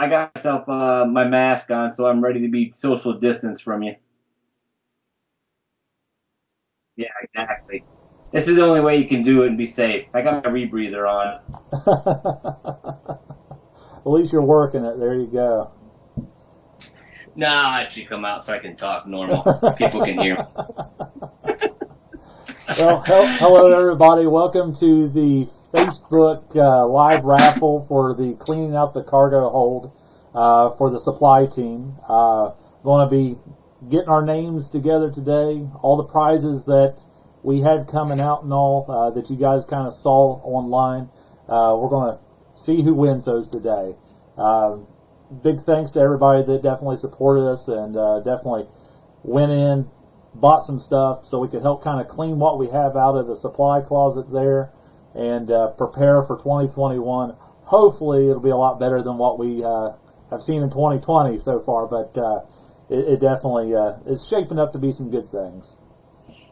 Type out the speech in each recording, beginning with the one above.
I got myself my mask on, so I'm ready to be social distance from you. Yeah, exactly. This is the only way you can do it and be safe. I got my rebreather on. At least you're working it. There you go. No, I'll actually come out so I can talk normal. People can hear me. Well, hello everybody. Welcome to the Facebook live raffle for the cleaning out the cargo hold for the supply team. Going to be getting our names together today. All the prizes that we had coming out and all that you guys kind of saw online. We're going to see who wins those today. Big thanks to everybody that definitely supported us and definitely went in, bought some stuff so we could help kind of clean what we have out of the supply closet there and prepare for 2021. Hopefully it'll be a lot better than what we have seen in 2020 so far, but it definitely is shaping up to be some good things.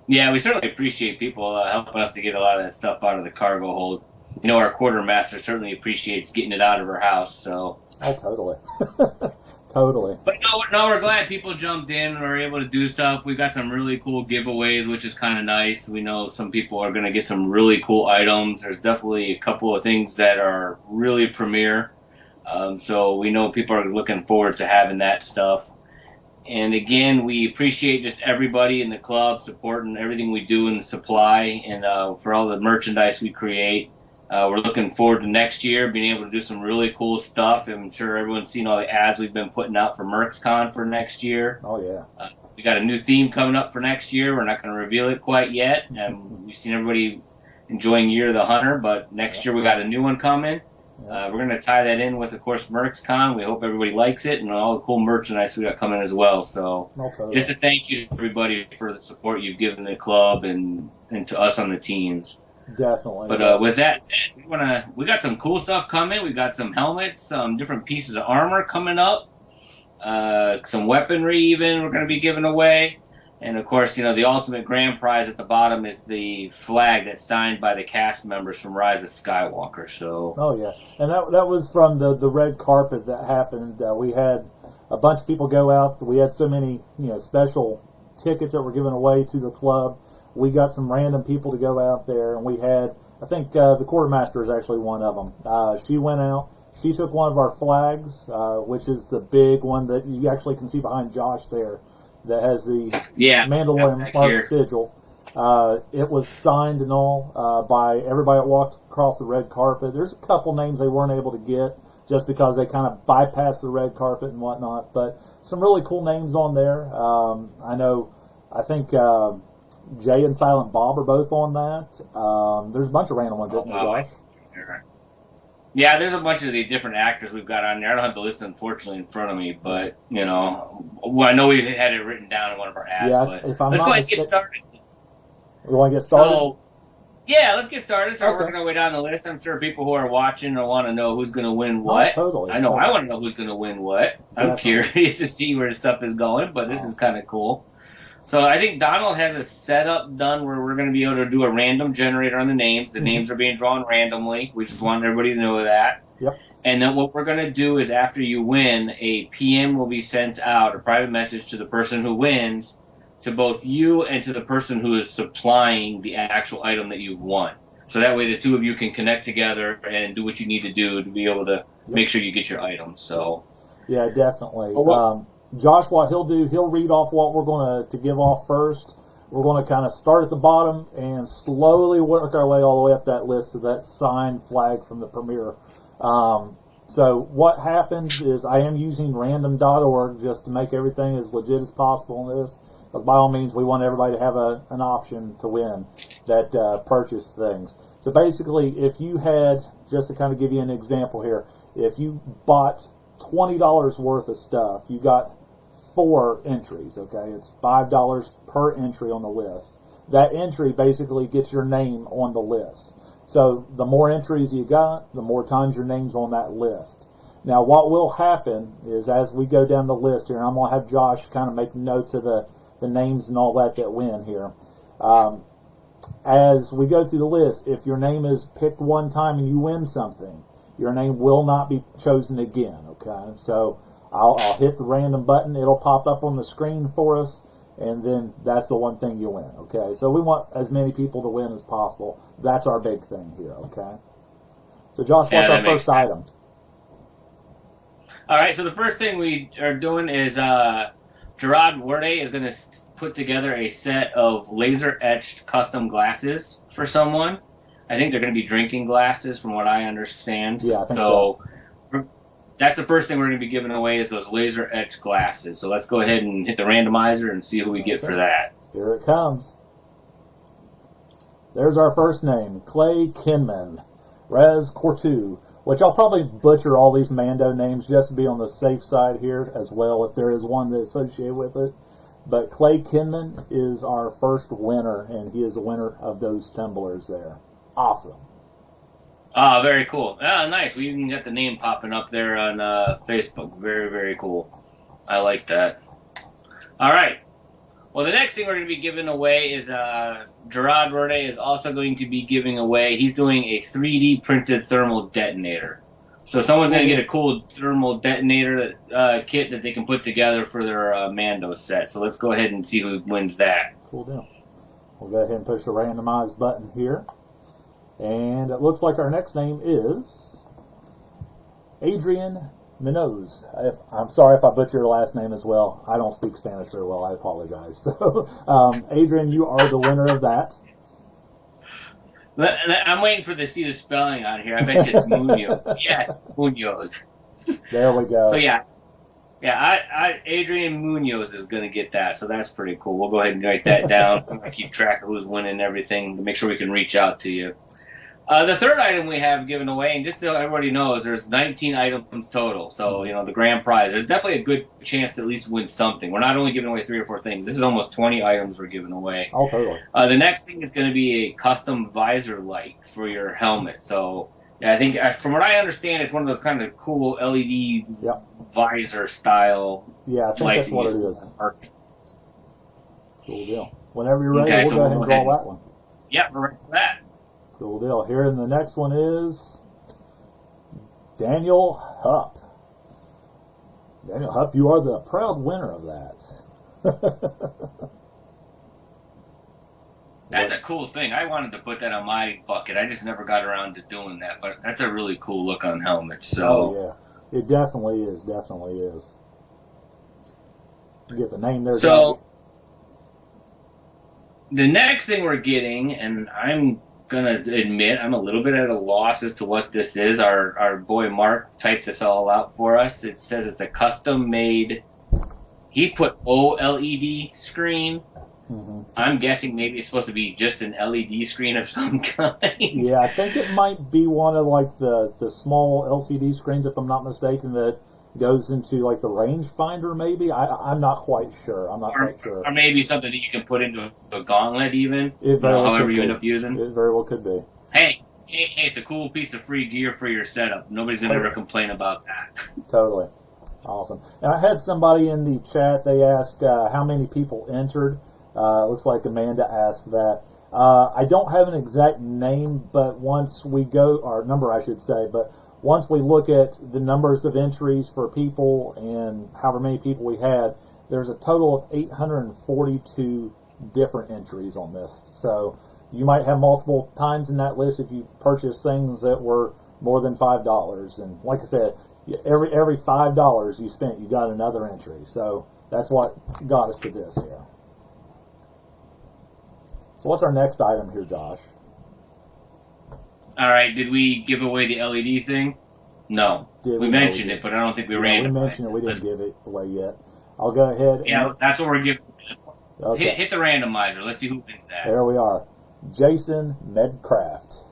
Yeah, we certainly appreciate people helping us to get a lot of that stuff out of the cargo hold. You know, our quartermaster certainly appreciates getting it out of her house, so. Oh, totally. Totally. But no, we're glad people jumped in and were able to do stuff. We've got some really cool giveaways, which is kind of nice. We know some people are going to get some really cool items. There's definitely a couple of things that are really premier. So we know people are looking forward to having that stuff. And again, we appreciate just everybody in the club supporting everything we do in the supply and for all the merchandise we create. We're looking forward to next year being able to do some really cool stuff. I'm sure everyone's seen all the ads we've been putting out for MercsCon for next year. Oh, yeah. We got a new theme coming up for next year. We're not going to reveal it quite yet. We've seen everybody enjoying Year of the Hunter, but next year we got a new one coming. We're going to tie that in with, of course, MercsCon. We hope everybody likes it and all the cool merchandise we got coming as well. So just to thank you, everybody, for the support you've given the club and to us on the teams. Definitely. But with that said, we got some cool stuff coming. We got some helmets, some different pieces of armor coming up, some weaponry even we're going to be giving away. And, of course, you know, the ultimate grand prize at the bottom is the flag that's signed by the cast members from Rise of Skywalker. So. Oh, yeah. And that was from the red carpet that happened. We had a bunch of people go out. We had so many, special tickets that were given away to the club. We got some random people to go out there, and we had, I think the quartermaster is actually one of them. She went out. She took one of our flags, which is the big one that you actually can see behind Josh there, that has the Mandalorian mark sigil. It was signed and all by everybody that walked across the red carpet. There's a couple names they weren't able to get just because they kind of bypassed the red carpet and whatnot, but some really cool names on there. I think Jay and Silent Bob are both on that. There's a bunch of random ones, isn't there, Josh? Yeah, there's a bunch of the different actors we've got on there. I don't have the list, unfortunately, in front of me, but, I know we had it written down in one of our ads, but let's go ahead and get started. We want to get started? So, yeah, let's get started. Start working our way down the list. I'm sure people who are watching will want to know who's going to win what. Oh, totally. I know I want to know who's going to win what. I'm curious to see where the stuff is going, but this is kind of cool. So I think Donald has a setup done where we're going to be able to do a random generator on the names. The names are being drawn randomly. We just want everybody to know that. Yep. And then what we're going to do is after you win, a PM will be sent out, a private message to the person who wins, to both you and to the person who is supplying the actual item that you've won. So that way the two of you can connect together and do what you need to do to be able to make sure you get your items. So. Yeah, definitely. Josh, what he'll do, he'll read off what we're going to give off first. We're going to kind of start at the bottom and slowly work our way all the way up that list to that signed flag from the premiere. So what happens is I am using random.org just to make everything as legit as possible in this. Because by all means, we want everybody to have an option to win that purchase things. So basically, if you had, just to kind of give you an example here, if you bought $20 worth of stuff, you got 4 entries, okay? It's $5 per entry on the list. That entry basically gets your name on the list. So the more entries you got, the more times your name's on that list. Now what will happen is as we go down the list here, and I'm going to have Josh kind of make notes of the names and all that win here. As we go through the list, if your name is picked one time and you win something, your name will not be chosen again, okay? So I'll hit the random button. It'll pop up on the screen for us, and then that's the one thing you win, okay? So we want as many people to win as possible. That's our big thing here, okay? So, Josh, what's our first item? All right, so the first thing we are doing is Gerard Werde is going to put together a set of laser-etched custom glasses for someone. I think they're going to be drinking glasses, from what I understand. Yeah, I think so. That's the first thing we're going to be giving away is those laser-etched glasses. So let's go ahead and hit the randomizer and see who we get for that. Here it comes. There's our first name, Clay Kinman, Rez Cortu, which I'll probably butcher all these Mando names just to be on the safe side here as well, if there is one that's associated with it. But Clay Kinman is our first winner, and he is a winner of those tumblers there. Awesome. Oh, very cool. Ah, nice. We even got the name popping up there on Facebook. Very, very cool. I like that. All right. Well, the next thing we're going to be giving away is Gerard Werde is also going to be giving away, he's doing a 3D printed thermal detonator. So someone's going to get a cool thermal detonator kit that they can put together for their Mando set. So let's go ahead and see who wins that. Cool deal. We'll go ahead and push the randomize button here. And it looks like our next name is Adrian Minoz. I'm sorry if I butchered your last name as well. I don't speak Spanish very well. I apologize. So, Adrian, you are the winner of that. I'm waiting for to see the spelling on here. I bet you it's Munoz. Yes, Munoz. There we go. So, yeah, Adrian Munoz is going to get that, so that's pretty cool. We'll go ahead and write that down. I'm going to keep track of who's winning and everything to make sure we can reach out to you. The third item we have given away, and just so everybody knows, there's 19 items total. So, the grand prize. There's definitely a good chance to at least win something. We're not only giving away 3 or 4 things. This is almost 20 items we're giving away. Oh, totally. The next thing is going to be a custom visor light for your helmet. So, yeah, I think, from what I understand, it's one of those kind of cool LED visor style. Yeah, I think that's what it is. Cool deal. Whenever you're ready, we'll go ahead and draw that one. Yep, we're ready for that. Cool deal. Here, and the next one is Daniel Hupp. Daniel Hupp, you are the proud winner of that. That's a cool thing. I wanted to put that on my bucket. I just never got around to doing that, but that's a really cool look on helmets. So. Oh, yeah. It definitely is. Definitely is. You get the name there. So, the next thing we're getting, and I'm going to admit I'm a little bit at a loss as to what this is. Our boy Mark typed this all out for us. It says it's a custom-made, he put OLED screen. Mm-hmm. I'm guessing maybe it's supposed to be just an LED screen of some kind. Yeah, I think it might be one of like the small LCD screens, if I'm not mistaken, that goes into like the rangefinder maybe. I'm not quite sure. Or maybe something that you can put into a gauntlet even. However you end up using. It very well could be. Hey, it's a cool piece of free gear for your setup. Nobody's going to ever complain about that. Totally. Awesome. And I had somebody in the chat, they asked how many people entered. Looks like Amanda asked that. I don't have an exact name, but once we go, or number I should say, but once we look at the numbers of entries for people and however many people we had, there's a total of 842 different entries on this. So you might have multiple times in that list if you purchase things that were more than $5. And like I said, every $5 you spent, you got another entry. So that's what got us to this here. So what's our next item here, Josh? All right, did we give away the LED thing? No. We mentioned it, but I don't think we ran it. We mentioned it. We didn't give it away yet. I'll go ahead. Yeah, that's what we're giving. Okay. Hit the randomizer. Let's see who wins that. There we are. Jason Medcraft.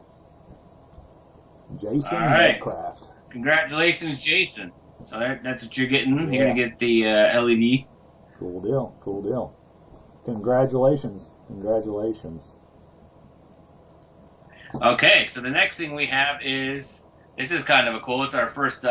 Medcraft. Congratulations, Jason. So that's what you're getting. Yeah. You're going to get the LED. Cool deal. Congratulations. Okay, so the next thing we have is, this is kind of a cool, it's our first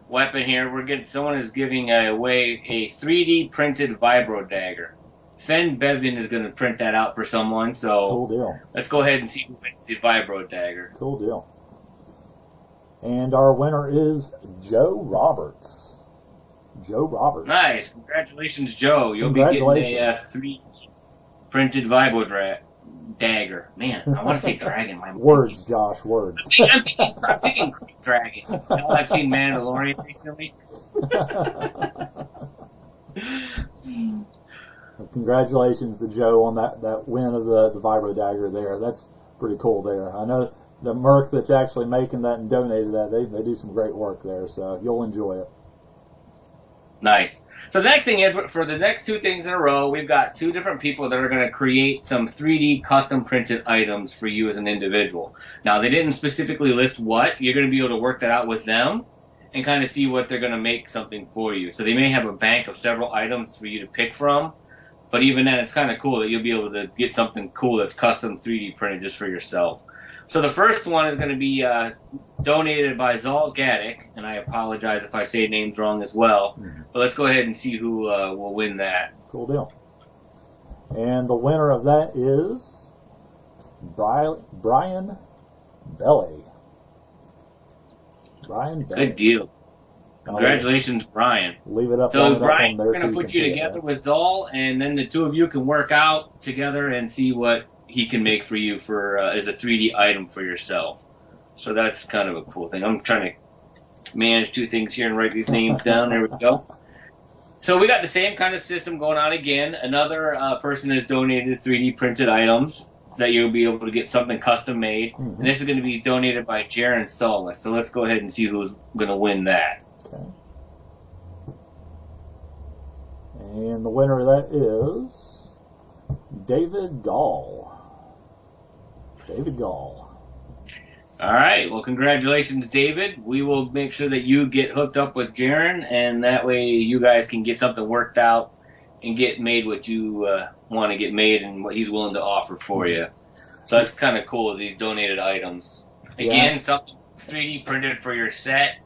weapon here. Someone is giving away a 3D printed vibro dagger. Fen Bevin is going to print that out for someone, so cool deal. Let's go ahead and see who wins the vibro dagger. Cool deal. And our winner is Joe Roberts. Joe Roberts. Nice. Congratulations, Joe. You'll be getting a 3D printed vibro dagger. Man, I want to say dragon. Words, Josh, words. I'm thinking dragon. That's all I've seen Mandalorian recently. Congratulations to Joe on that win of the vibro dagger there. That's pretty cool there. I know the Merc that's actually making that and donated that, they do some great work there, so you'll enjoy it. Nice. So the next thing is, for the next 2 things in a row, we've got 2 different people that are going to create some 3D custom printed items for you as an individual. Now, they didn't specifically list what. You're going to be able to work that out with them and kind of see what they're going to make something for you. So they may have a bank of several items for you to pick from, but even then, it's kind of cool that you'll be able to get something cool that's custom 3D printed just for yourself. So the first one is going to be donated by Zal Gaddick, and I apologize if I say names wrong as well. Mm-hmm. But let's go ahead and see who will win that. Cool deal. And the winner of that is Brian Belly. Brian Belly. Good deal. Congratulations, Brian. Leave it up. So Brian, we're going to put you together with Zal, and then the 2 of you can work out together and see what he can make for you for as a 3D item for yourself. So that's kind of a cool thing. I'm trying to manage 2 things here and write these names down. There we go. So we got the same kind of system going on again. Another person has donated 3D printed items so that you'll be able to get something custom made. Mm-hmm. And this is going to be donated by Jaron Solis. So let's go ahead and see who's going to win that. Okay. And the winner of that is David Gall. David Gall. All right. Well, congratulations, David. We will make sure that you get hooked up with Jaron, and that way you guys can get something worked out and get made what you want to get made and what he's willing to offer for you. So that's kind of cool, these donated items. Again, something 3D printed for your set.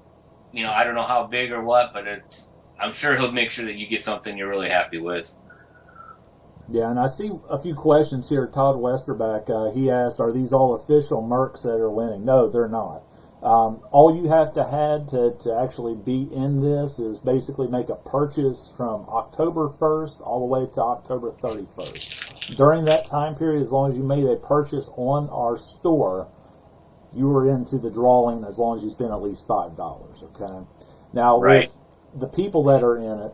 You know, I don't know how big or what, but I'm sure he'll make sure that you get something you're really happy with. Yeah, and I see a few questions here. Todd Westerback, he asked, are these all official Mercs that are winning? No, they're not. All you have to actually be in this is basically make a purchase from October 1st all the way to October 31st. During that time period, as long as you made a purchase on our store, you were into the drawing as long as you spent at least $5, okay? Now, with the people that are in it,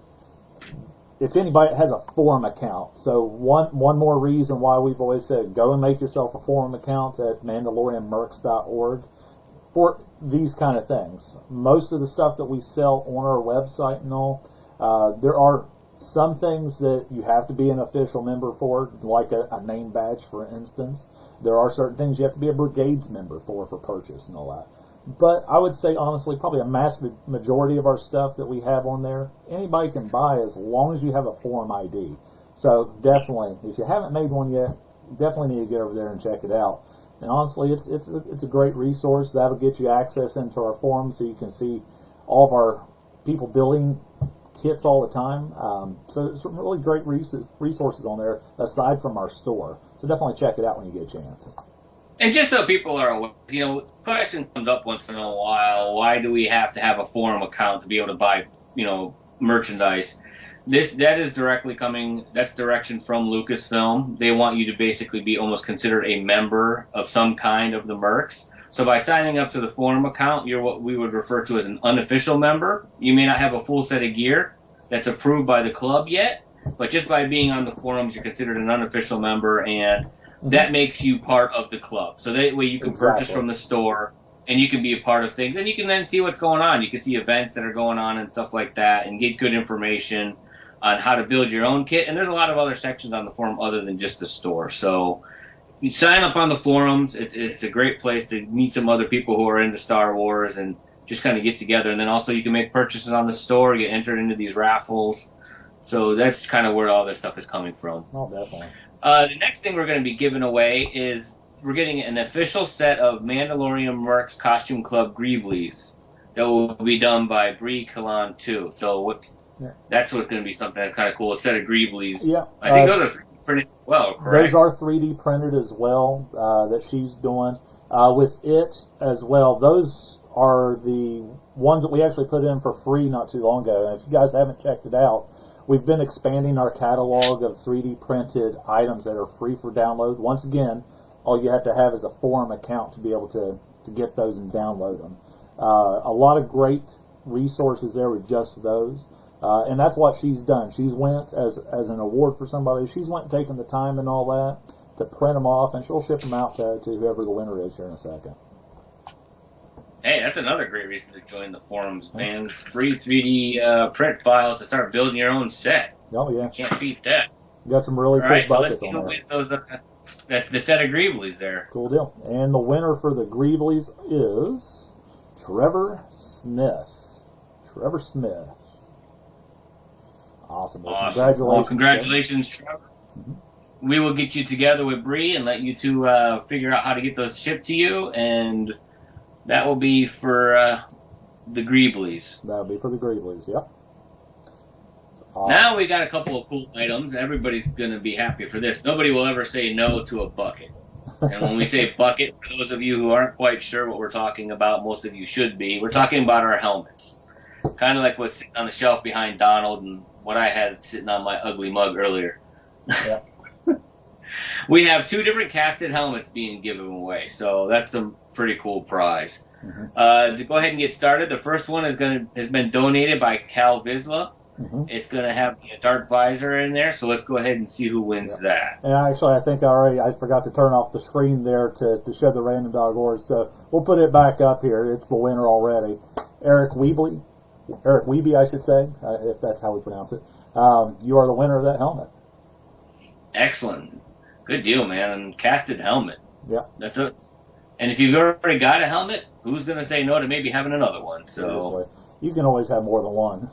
it's anybody that has a forum account. So one more reason why we've always said go and make yourself a forum account at MandalorianMercs.org for these kind of things. Most of the stuff that we sell on our website and all, there are some things that you have to be an official member for, like a name badge, for instance. There are certain things you have to be a brigades member for purchase and all that. But I would say, honestly, probably a massive majority of our stuff that we have on there, anybody can buy as long as you have a forum ID. So definitely, if you haven't made one yet, definitely need to get over there and check it out. And honestly, it's a great resource. That'll get you access into our forum so you can see all of our people building kits all the time. So there's some really great resources on there aside from our store. So definitely check it out when you get a chance. And just so people are aware, you know, question comes up once in a while, why do we have to have a forum account to be able to buy, you know, merchandise? That is directly coming, that's direction from Lucasfilm. They want you to basically be almost considered a member of some kind of the Mercs. So by signing up to the forum account, you're what we would refer to as an unofficial member. You may not have a full set of gear that's approved by the club yet, but just by being on the forums, you're considered an unofficial member, and that makes you part of the club. So that way you can purchase from the store, and you can be a part of things. And you can then see what's going on. You can see events that are going on and stuff like that, and get good information on how to build your own kit. And there's a lot of other sections on the forum other than just the store. So you sign up on the forums. It's a great place to meet some other people who are into Star Wars and just kind of get together. And then also you can make purchases on the store, get entered into these raffles. So that's kind of where all this stuff is coming from. Oh, definitely. The next thing we're going to be giving away is we're getting an official set of Mandalorian Mercs Costume Club Greeblies that will be done by Brie Kalan too. So that's what's going to be something that's kind of cool, a set of Greeblies. Yeah. I think those are 3D printed as well, correct? Those are 3D printed as well that she's doing. With it as well, those are the ones that we actually put in for free not too long ago. And if you guys haven't checked it out, we've been expanding our catalog of 3D printed items that are free for download. Once again, all you have to have is a forum account to be able to get those and download them. A lot of great resources there with just those. And that's what she's done. She's went as an award for somebody. She's went and taken the time and all that to print them off, and she'll ship them out to whoever the winner is here in a second. Hey, that's another great reason to join the forums, man. Free 3D print files to start building your own set. Oh, yeah. You can't beat that. You got some really cool buckets on there. With those, that's the set of Greeblies there. Cool deal. And the winner for the Greeblies is Trevor Smith. Trevor Smith. Awesome. Congratulations. Well, congratulations, Trevor. Mm-hmm. We will get you together with Bree and let you two figure out how to get those shipped to you, and that will be for the Greeblies. That'll be for the Greeblies, yep. Awesome. Now we got a couple of cool items. Everybody's going to be happy for this. Nobody will ever say no to a bucket. And when we say bucket, for those of you who aren't quite sure what we're talking about, most of you should be, we're talking about our helmets. Kind of like what's sitting on the shelf behind Donald and what I had sitting on my ugly mug earlier. Yeah. We have 2 different casted helmets being given away, so that's a pretty cool prize. Mm-hmm. To go ahead and get started, the first one has been donated by Cal Vizsla. Mm-hmm. It's going to have a dark visor in there, so let's go ahead and see who wins that. And actually, I think I forgot to turn off the screen there to show the random dog awards, so we'll put it back up here. It's the winner already. Eric Weeby, I should say, if that's how we pronounce it. You are the winner of that helmet. Excellent. Good deal, man. And casted helmet. Yeah. That's it. And if you've already got a helmet, who's going to say no to maybe having another one? So seriously. You can always have more than one.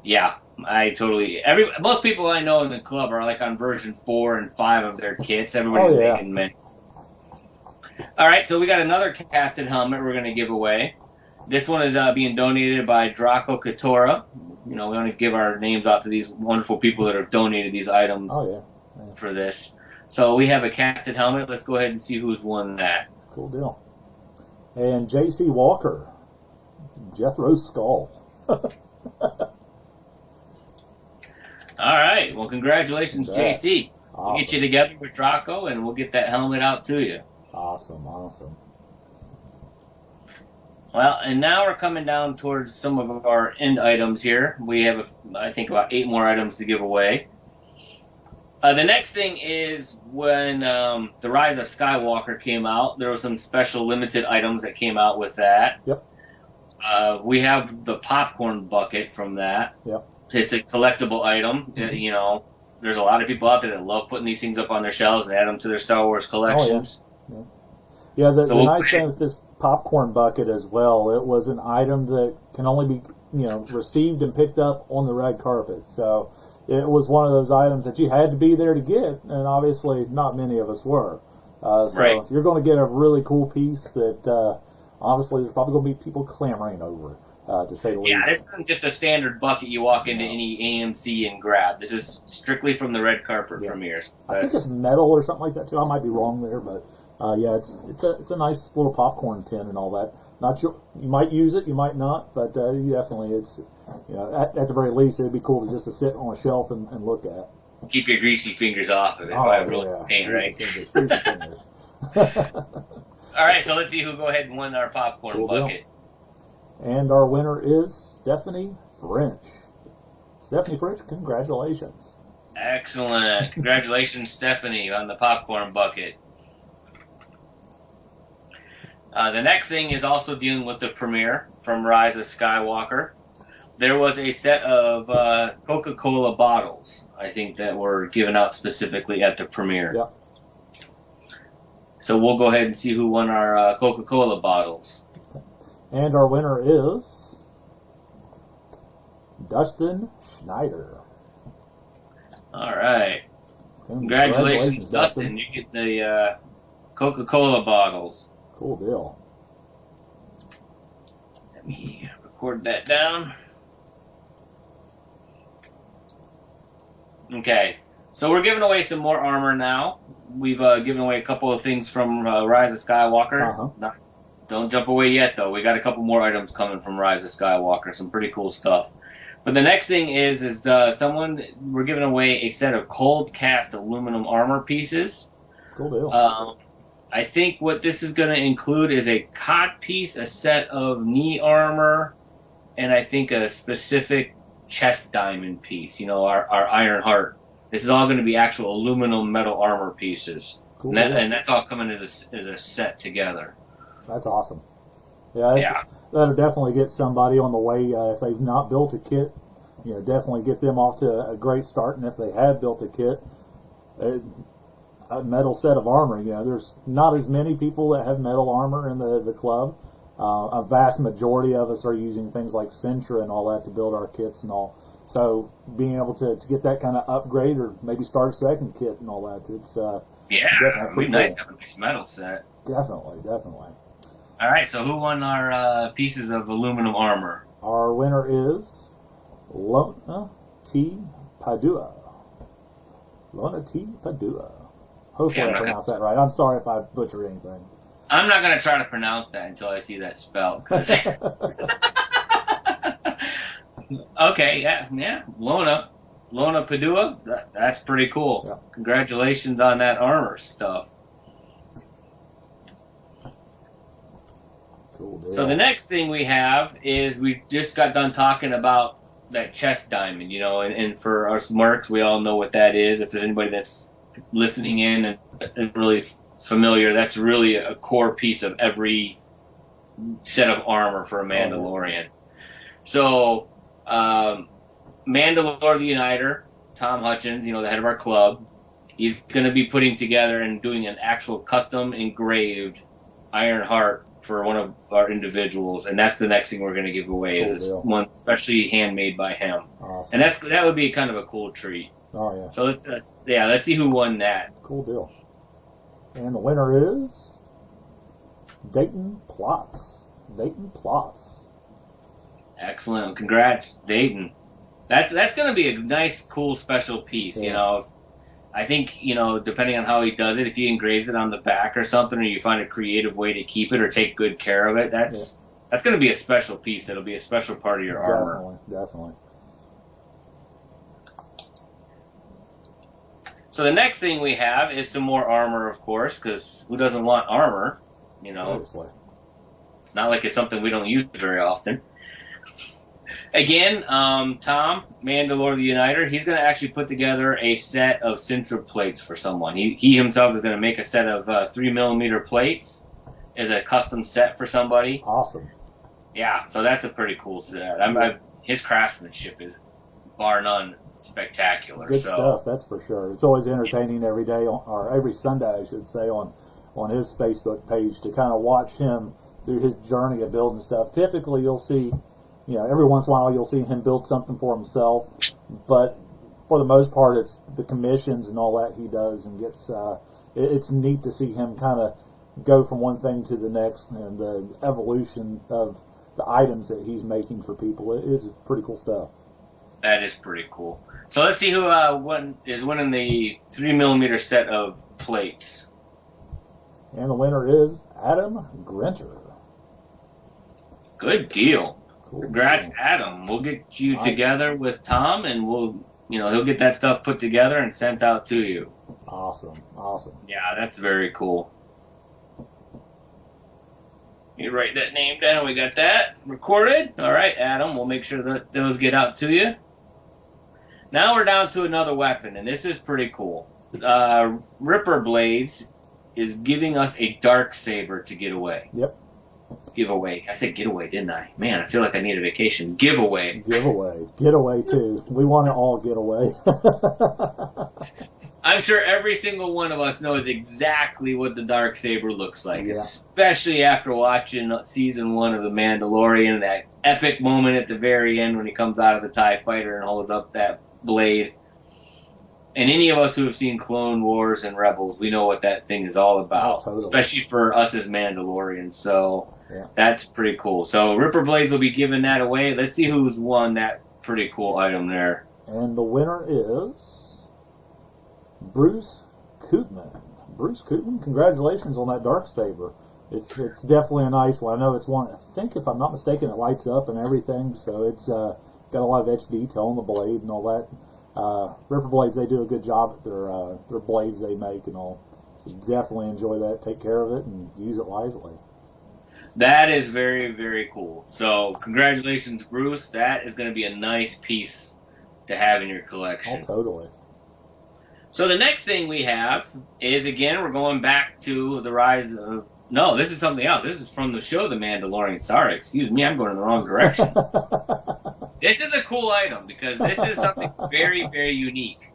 Yeah, I totally. Most people I know in the club are like on version 4 and 5 of their kits. Everybody's making minis. All right, so we got another casted helmet we're going to give away. This one is being donated by Draco Katora. You know, we want to give our names out to these wonderful people that have donated these items for this. So we have a casted helmet. Let's go ahead and see who's won that. Cool deal. And J.C. Walker, Jethro's Skull. All right. Well, congratulations, J.C. Awesome. We'll get you together with Draco, and we'll get that helmet out to you. Awesome. Well, and now we're coming down towards some of our end items here. We have, I think, about 8 more items to give away. The next thing is when The Rise of Skywalker came out, there were some special limited items that came out with that. Yep. We have the popcorn bucket from that. Yep. It's a collectible item. Mm-hmm. You know, there's a lot of people out there that love putting these things up on their shelves and add them to their Star Wars collections. Oh, yeah. The nice thing with this popcorn bucket as well, it was an item that can only be received and picked up on the red carpet. So it was one of those items that you had to be there to get, and obviously not many of us were. So you're going to get a really cool piece that obviously there's probably going to be people clamoring over, to say the least. Yeah, this isn't just a standard bucket you walk into any AMC and grab. This is strictly from the red carpet premieres. I think it's metal or something like that too. I might be wrong there, but it's a nice little popcorn tin and all that. Not sure, you might use it, you might not, but you definitely at the very least it'd be cool to sit on a shelf and look at. Keep your greasy fingers off of it by really paint, right? Greasy fingers. All right, so let's see who go ahead and win our popcorn bucket. And our winner is Stephanie French. Stephanie French, congratulations. Excellent. Congratulations, Stephanie, on the popcorn bucket. The next thing is also dealing with the premiere from Rise of Skywalker. There was a set of Coca-Cola bottles, I think, that were given out specifically at the premiere. Yep. So we'll go ahead and see who won our Coca-Cola bottles. Okay. And our winner is Dustin Schneider. All right. Congratulations, Dustin. You get the Coca-Cola bottles. Cool deal. Let me record that down. Okay. So we're giving away some more armor now. We've given away a couple of things from Rise of Skywalker. Don't jump away yet, though. We got a couple more items coming from Rise of Skywalker. Some pretty cool stuff. But the next thing is we're giving away a set of cold cast aluminum armor pieces. Cool deal. I think what this is going to include is a cot piece, a set of knee armor, and I think a specific chest diamond piece. Our Iron Heart. This is all going to be actual aluminum metal armor pieces. Cool. And that's all coming as a set together. That's awesome. Yeah. That'll definitely get somebody on the way if they've not built a kit. Definitely get them off to a great start. And if they have built a kit, a metal set of armor. There's not as many people that have metal armor in the club. A vast majority of us are using things like Sentra and all that to build our kits and all. So being able to get that kind of upgrade or maybe start a second kit and all that, it's definitely it'd be nice to have a nice metal set. Definitely. All right, so who won our pieces of aluminum armor? Our winner is Lona T. Padua. Lona T. Padua. Hopefully I pronounced that right. I'm sorry if I butchered anything. I'm not going to try to pronounce that until I see that spell. Okay, yeah. Lona Padua, that's pretty cool. Yeah. Congratulations on that armor stuff. Cool deal. So the next thing we have is we just got done talking about that chest diamond, and for us mercs, we all know what that is. If there's anybody that's listening in and really familiar, that's really a core piece of every set of armor for a Mandalorian. So, Mandalore the Uniter, Tom Hutchins, the head of our club, he's going to be putting together and doing an actual custom engraved Iron Heart for one of our individuals, and that's the next thing we're going to give away. Cool is this one specially handmade by him. Awesome. And that would be kind of a cool treat. Oh yeah. So let's see who won that. Cool deal. And the winner is Dayton Plotz. Excellent. Congrats, Dayton. That's going to be a nice, cool, special piece. Yeah. I think, depending on how he does it, if he engraves it on the back or something, or you find a creative way to keep it or take good care of it, that's going to be a special piece. It'll be a special part of your armor. Definitely. So the next thing we have is some more armor, of course, because who doesn't want armor? Seriously. It's not like it's something we don't use very often. Again, Tom, Mandalore the Uniter, he's going to actually put together a set of Sintra plates for someone. He himself is going to make a set of 3mm plates as a custom set for somebody. Awesome. Yeah, so that's a pretty cool set. His craftsmanship is, bar none, spectacular. Good stuff, that's for sure. It's always entertaining every day, or every Sunday, I should say, on his Facebook page to kind of watch him through his journey of building stuff. Typically, you'll see... every once in a while you'll see him build something for himself, but for the most part it's the commissions and all that he does and gets, it's neat to see him kind of go from one thing to the next and the evolution of the items that he's making for people. It's pretty cool stuff. That is pretty cool. So let's see who is winning the 3mm set of plates. And the winner is Adam Grinter. Good deal. Cool. Congrats, Adam. We'll get you together with Tom, and he'll get that stuff put together and sent out to you. Awesome. Yeah, that's very cool. You write that name down. We got that recorded. All right, Adam. We'll make sure that those get out to you. Now we're down to another weapon, and this is pretty cool. Ripper Blades is giving us a dark saber to get away. Yep. Giveaway. I said get away, didn't I? Man, I feel like I need a vacation. Giveaway. Get away too. We want to all get away. I'm sure every single one of us knows exactly what the Darksaber looks like, especially after watching Season 1 of The Mandalorian, that epic moment at the very end when he comes out of the TIE Fighter and holds up that blade. And any of us who have seen Clone Wars and Rebels, we know what that thing is all about, especially for us as Mandalorians. So that's pretty cool. So Ripper Blades will be giving that away. Let's see who's won that pretty cool item there. And the winner is Bruce Kootman. Bruce Kootman, congratulations on that Darksaber. It's definitely a nice one. I know it's one. I think if I'm not mistaken, it lights up and everything, so it's got a lot of etched detail on the blade and all that. Ripper Blades, they do a good job at their blades they make and all. So definitely enjoy that. Take care of it and use it wisely. That is very, very cool. So congratulations, Bruce. That is going to be a nice piece to have in your collection. Oh, totally. So the next thing we have is, again, we're going back to the rise of... No, this is something else. This is from the show The Mandalorian. Sorry, excuse me, I'm going in the wrong direction. This is a cool item because this is something very, very unique.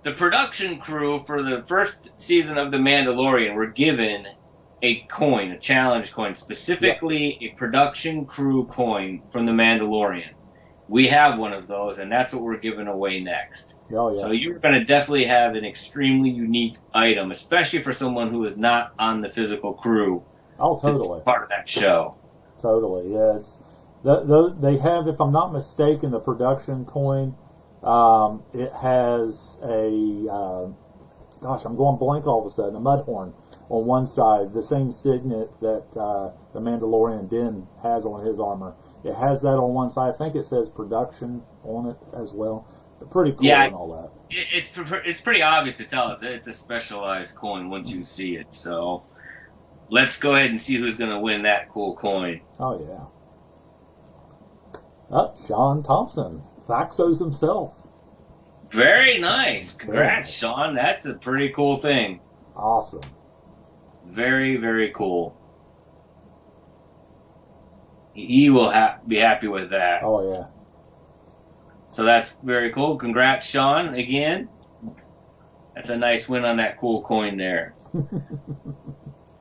The production crew for the first season of The Mandalorian were given a coin, a challenge coin, specifically a production crew coin from The Mandalorian. We have one of those, and that's what we're giving away next. Oh, yeah. So you're going to definitely have an extremely unique item, especially for someone who is not on the physical crew. Oh, totally. To be part of that show. Totally, yeah. They have, if I'm not mistaken, the production coin. It has a, gosh, I'm going blank all of a sudden, a mudhorn on one side, the same signet that the Mandalorian Din has on his armor. It has that on one side. I think it says production on it as well. But pretty cool and all that. It's pretty obvious to tell. It's a specialized coin once you see it. So let's go ahead and see who's going to win that cool coin. Oh, yeah. Sean Thompson, Thaxos himself. Very nice. Congrats, Sean. That's a pretty cool thing. Awesome. Very, very cool. He will be happy with that. Oh, yeah. So that's very cool. Congrats, Sean, again. That's a nice win on that cool coin there.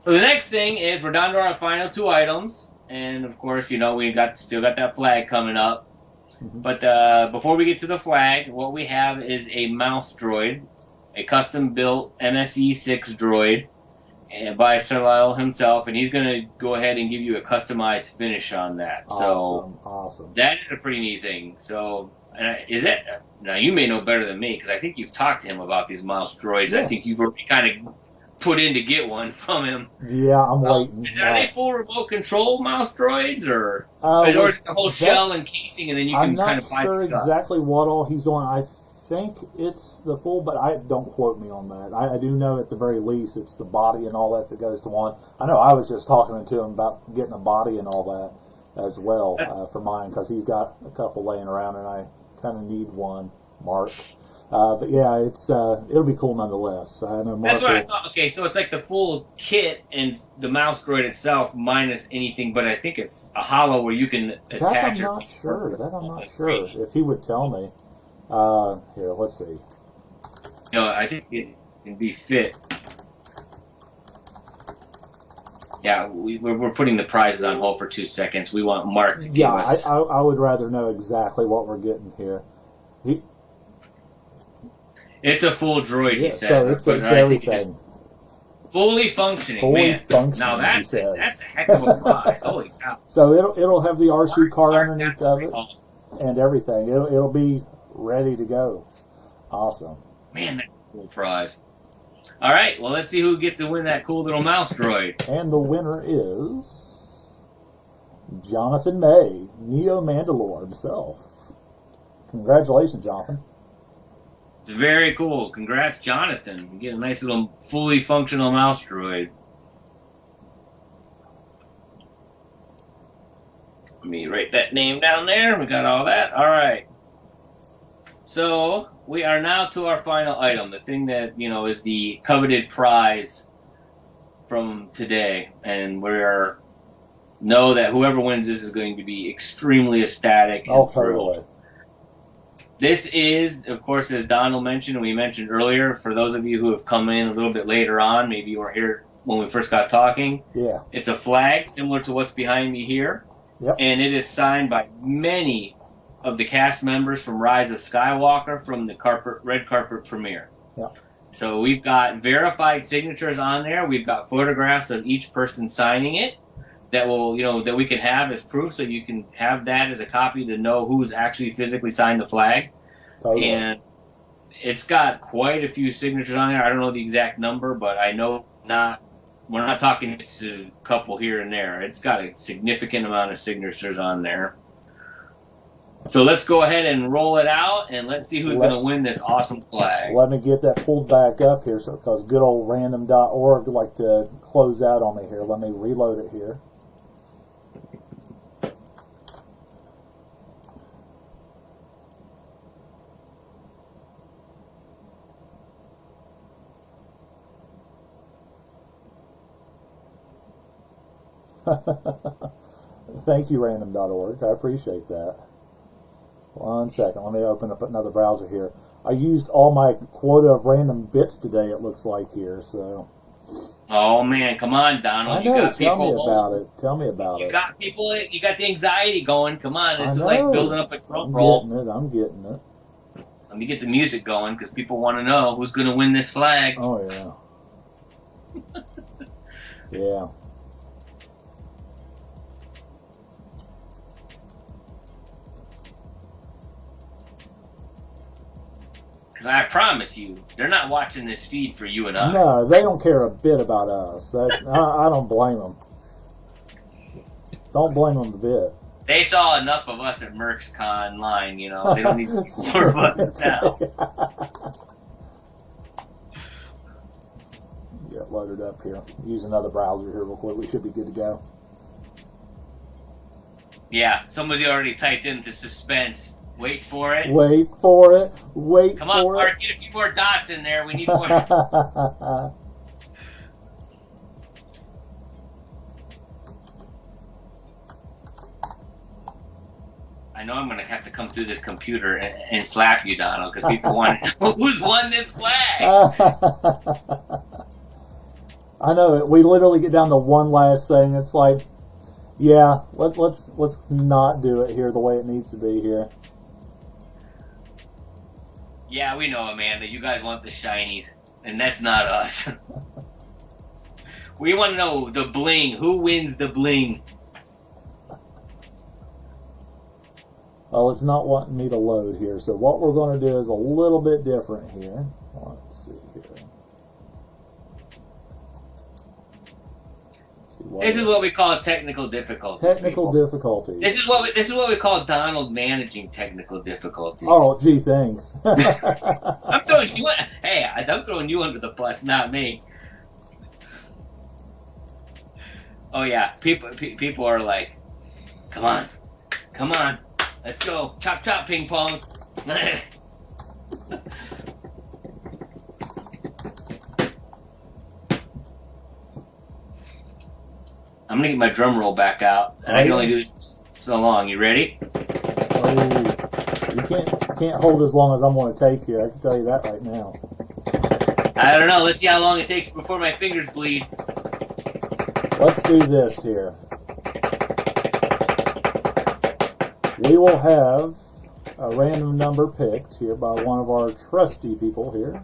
So the next thing is we're down to our final 2 items. And, of course, we still got that flag coming up. Mm-hmm. But before we get to the flag, what we have is a mouse droid, a custom-built MSE 6 droid by Sir Lyle himself, and he's going to go ahead and give you a customized finish on that. Awesome. That is a pretty neat thing. So, now you may know better than me, because I think you've talked to him about these mouse droids. Yeah. I think you've already kind of put in to get one from him. Yeah, I'm waiting. Are they full remote control mouse droids, or is it the whole shell and casing, and then you can kind of buy I'm not sure exactly what all he's doing. I think it's the full, but don't quote me on that. I do know at the very least it's the body and all that goes to one. I know I was just talking to him about getting a body and all that as well for mine, because he's got a couple laying around and I kind of need one, Mark. But yeah, it'll be cool nonetheless. I know Mark. That's what I thought. Okay, so it's like the full kit and the mouse droid itself minus anything, but I think it's a hollow where you can attach it. I'm not sure. If he would tell me. Here, let's see. I think it can be fit. Yeah, we're putting the prizes on hold for 2 seconds. We want Mark to give us... I would rather know exactly what we're getting here. It's a full droid, he says. So it's everything. Fully functioning, Now that's a heck of a prize. Holy cow. So it'll have the RC card underneath of it and everything. It'll be ready to go. Awesome. Man, that's a cool prize. All right, well, let's see who gets to win that cool little mouse droid. And the winner is Jonathan May, Neo Mandalore himself. Congratulations, Jonathan. It's very cool. Congrats, Jonathan. You get a nice little fully functional mouse droid. Let me write that name down there. We got all that. All right. So we are now to our final item, the thing that, is the coveted prize from today. And know that whoever wins this is going to be extremely ecstatic and thrilled. Totally. This is, of course, as Donald mentioned, and we mentioned earlier, for those of you who have come in a little bit later on, maybe you weren't here when we first got talking. Yeah. It's a flag similar to what's behind me here. Yep. And it is signed by many of the cast members from Rise of Skywalker from the red carpet premiere. Yep. So we've got verified signatures on there. We've got photographs of each person signing it that that we can have as proof, so you can have that as a copy to know who's actually physically signed the flag. Totally. And it's got quite a few signatures on there. I don't know the exact number, but I know not We're not talking just a couple here and there. It's got a significant amount of signatures on there. So let's go ahead and roll it out, and let's see who's going to win this awesome flag. Let me get that pulled back up here, because good old random.org like to close out on me here. Let me reload it here. Thank you, random.org. I appreciate that. 1 second. Let me open up another browser here. I used all my quota of random bits today, it looks like here. So. Oh, man. Come on, Donald. I know. You got Tell people me about it. Tell me about it. You got people. You got the anxiety going. Come on. This is like building up a drum roll. I'm getting it. Let me get the music going because people want to know who's going to win this flag. Oh, yeah. Yeah. Because I promise you, they're not watching this feed for you and I. No, they don't care a bit about us. I don't blame them. Don't blame them a bit. They saw enough of us at MercsCon line, you know. They don't need to see more of us now. Get loaded up here. Use another browser here real quick. We should be good to go. Yeah, somebody already typed in the suspense. Wait for it. Wait for it. Wait Come for on, it. Mark, get a few more dots in there. We need more. I know I'm going to have to come through this computer and slap you, Donald, because people want to know who's won this flag. I know it. We literally get down to one last thing. It's like, yeah, let's not do it here the way it needs to be here. Yeah, we know, Amanda. You guys want the shinies, and that's not us. We want to know the bling. Who wins the bling? Well, it's not wanting me to load here. So what we're going to do is a little bit different here. Let's see here. This is what we call technical difficulties. Technical difficulties. This is what we call Donald managing technical difficulties. Oh, gee, thanks. I'm throwing you. Hey, I'm throwing you under the bus, not me. Oh yeah, people are like, come on, let's go, chop chop, ping pong. I'm gonna get my drum roll back out, and I can only do this so long. You ready? Oh, you can't hold as long as I'm going to take here. I can tell you that right now. I don't know. Let's see how long it takes before my fingers bleed. Let's do this here. We will have a random number picked here by one of our trusty people here.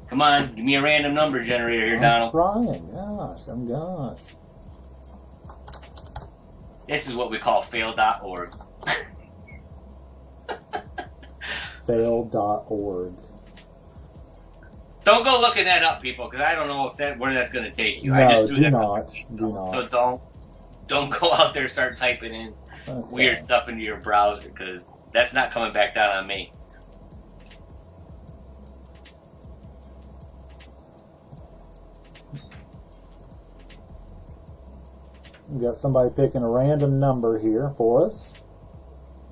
Come on, give me a random number generator here, Donald. I'm trying. Gosh. This is what we call fail.org. Fail.org. Don't go looking that up, people, because I don't know where that's going to take you. No, I just do not. So don't go out there and start typing in weird stuff into your browser, because that's not coming back down on me. We got somebody picking a random number here for us.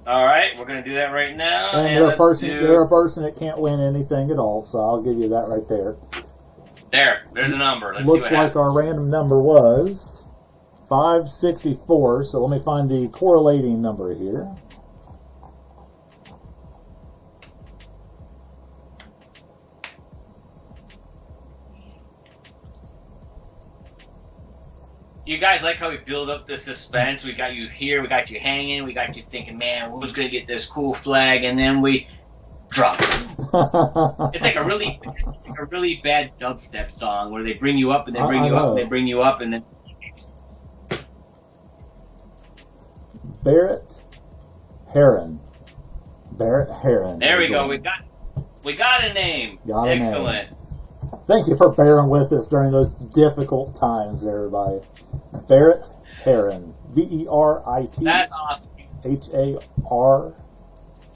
All right, we're going to do that right now. And they're a person that can't win anything at all, so I'll give you that right there. There's a number. Let's Looks see what like our random number was 564, so let me find the correlating number here. You guys like how we build up the suspense? We got you here, we got you hanging, we got you thinking, man, who's going to get this cool flag? And then we drop it. It's like a really bad dubstep song where they bring you up and they bring you up and they bring you up and then. Barrett Heron. Barrett Heron. There we go. We got a name. Excellent. Name. Thank you for bearing with us during those difficult times, everybody. Barrett Heron. Berit. That's awesome.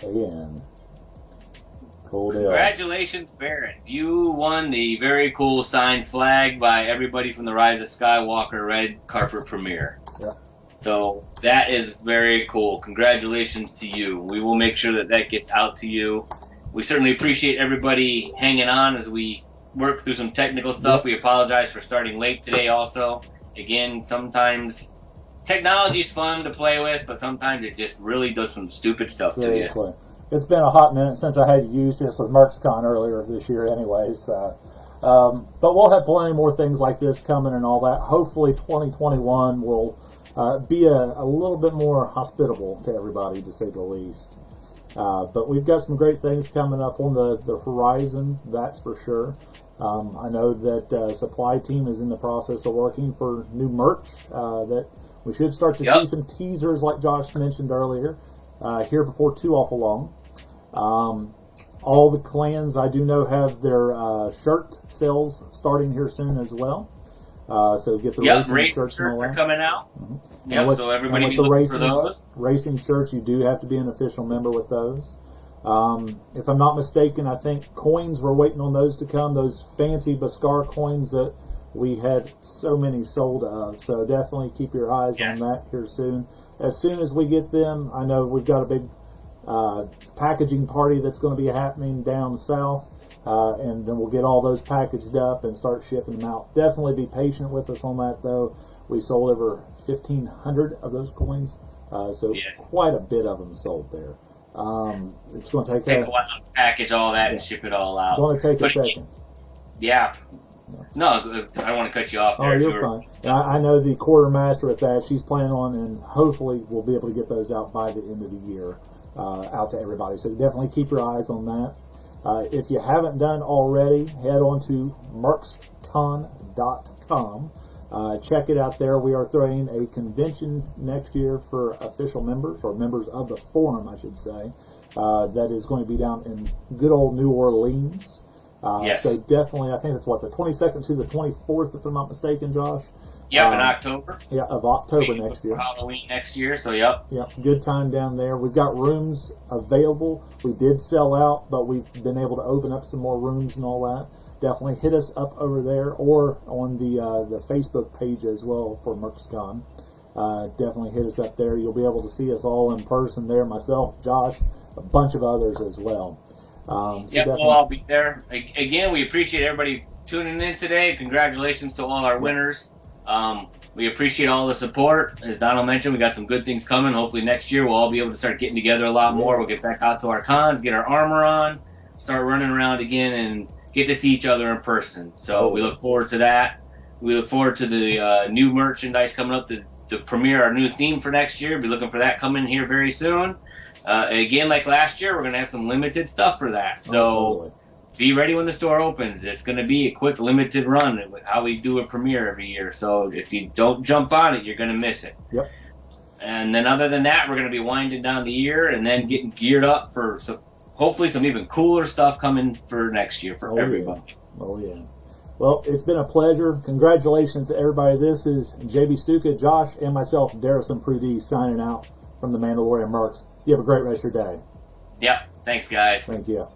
Haran. Cool deal. Congratulations, Barrett. You won the very cool signed flag by everybody from the Rise of Skywalker red carpet premiere. Yeah. So that is very cool. Congratulations to you. We will make sure that gets out to you. We certainly appreciate everybody hanging on as we work through some technical stuff. Yep. We apologize for starting late today also. Again, sometimes technology's fun to play with, but sometimes it just really does some stupid stuff Seriously. to you. It's been a hot minute since I had to use this with MercsCon earlier this year anyways. But we'll have plenty more things like this coming and all that. Hopefully 2021 will be a little bit more hospitable to everybody, to say the least. But we've got some great things coming up on the horizon, that's for sure. I know that supply team is in the process of working for new merch that we should start to see some teasers, like Josh mentioned earlier, here before too awful long. All the clans, I do know, have their shirt sales starting here soon as well. So get the racing shirts are coming out. Mm-hmm. Yep, so everybody be looking for those. Racing shirts, you do have to be an official member with those. If I'm not mistaken, I think coins, we're waiting on those to come, those fancy Beskar coins that we had so many sold of. So definitely keep your eyes on that here soon. As soon as we get them, I know we've got a big packaging party that's going to be happening down south. And then we'll get all those packaged up and start shipping them out. Definitely be patient with us on that, though. We sold over 1,500 of those coins, so quite a bit of them sold there. It's going to take a while to package all that and ship it all out. It's going to take a second. Yeah. No, I don't want to cut you off there. Oh, you're fine. And I know the quartermaster at that, she's planning on, and hopefully we'll be able to get those out by the end of the year, out to everybody. So definitely keep your eyes on that. If you haven't done already, head on to mercscon.com. Check it out there. We are throwing a convention next year for official members, or members of the forum, I should say, that is going to be down in good old New Orleans. So definitely, I think that's the 22nd to the 24th, if I'm not mistaken, Josh. Yep, in October. Yeah, of October next year. Halloween next year, so yep. Yep, good time down there. We've got rooms available. We did sell out, but we've been able to open up some more rooms and all that. Definitely hit us up over there or on the Facebook page as well for MercsCon. Definitely hit us up there. You'll be able to see us all in person there, myself, Josh, a bunch of others as well. We'll all be there. Again, we appreciate everybody tuning in today. Congratulations to all our winners. We appreciate all the support. As Donald mentioned, we got some good things coming. Hopefully next year we'll all be able to start getting together a lot more. We'll get back out to our cons, get our armor on, start running around again, and get to see each other in person. So we look forward to that. We look forward to the new merchandise coming up to premiere our new theme for next year. Be looking for that coming here very soon. Again, like last year, we're going to have some limited stuff for that. So be ready when the store opens. It's going to be a quick, limited run, how we do a premiere every year. So if you don't jump on it, you're going to miss it. Yep. And then other than that, we're going to be winding down the year and then getting geared up for hopefully some even cooler stuff coming for next year for everybody. Yeah. Oh, yeah. Well, it's been a pleasure. Congratulations to everybody. This is JB Stuka, Josh, and myself, Darrison Prudee, signing out from the Mandalorian Mercs. You have a great rest of your day. Yeah. Thanks, guys. Thank you.